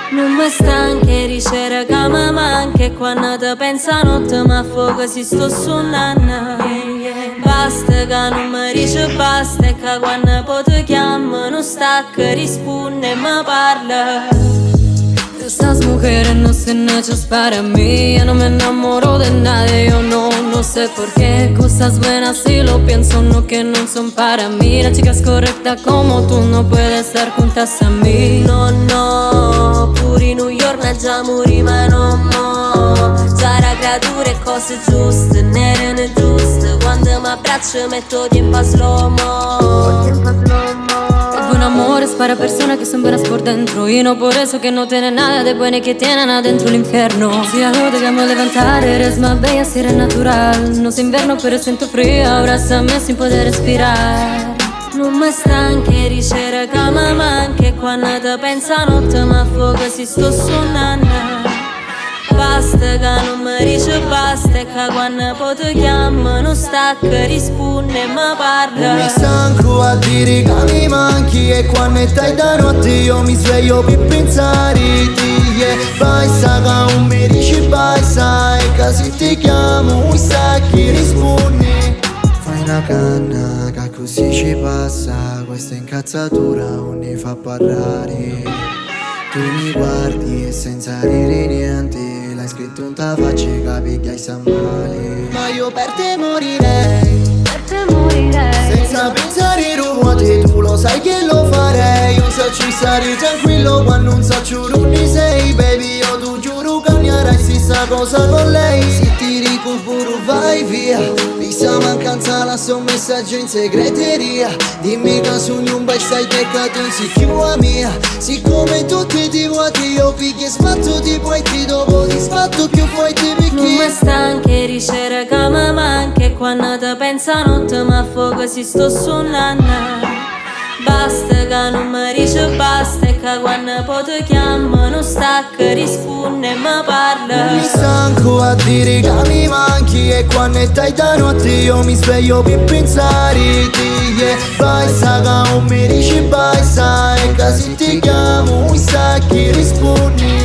Non mi stanche ricere che mi manca e quando ti pensa notte mi affoga si sto suonando. Basta che non mi dice basta e che quando poi ti chiamo non stacca, risponde e mi parla. Estas mujeres no son hechas para mí. Yo no me enamoro de nadie, yo no sé por qué. Cosas buenas si lo pienso, no que no son para mí. La chica es correcta como tú, no puede estar juntas a mí. No, pure in New York già morì ma non mo. Sarà creature e cose giuste, nere e giuste. Quando mi abbraccio metto tiempo a slow-mo. Buen amor es para personas que son buenas por dentro y no por eso que no tienen nada de bueno y que tienen adentro el infierno. Si algo te llamo a levantar, eres más bella si eres natural. No sé invierno pero siento frío, abrázame sin poder respirar. Non mi stanche ricere che mi manca e quando ti pensa notte mi affoga si sto suonando. Basta che non mi dice basta e che quando poi ti chiamo non stacca, risponde e mi parla. Mi stanco a dire che mi manchi e quando stai da notte io mi sveglio per pensare a te. Basta che non mi dici basta e che se ti chiamo mi stacchi rispondi. Fai una canna che così ci passa, questa incazzatura non ne fa parlare. Tu mi guardi e senza dire niente, l'hai scritto in ta faccia e capi che hai sta male. Ma io per te morirei, senza pensare ruote, tu lo sai che lo farei. Io so ci stare tranquillo quando non so giuro sei. Baby io tu giuro che mi arai stessa cosa con lei. Se ti recupero vai via, questa mancanza la so messaggio in segreteria. Dimmi che sogni un bel stai peccato in sicura mia. Siccome tutti ti vuoti io picchi e sbatto ti puoi ti dopo ti sbatto più poi ti picchi. Non mi stanche ricere che mi manca e quando ti pensa notte mi affoga si sto suonando. Basta che non mi dice basta e che quando poi ti chiamo non stacca, risponde e mi parla. Mi stanco a dire che mi manchi e quando stai da notte io mi sveglio per pensare a te. Basta che non mi dici basta e che se ti chiamo mi stacchi rispondi.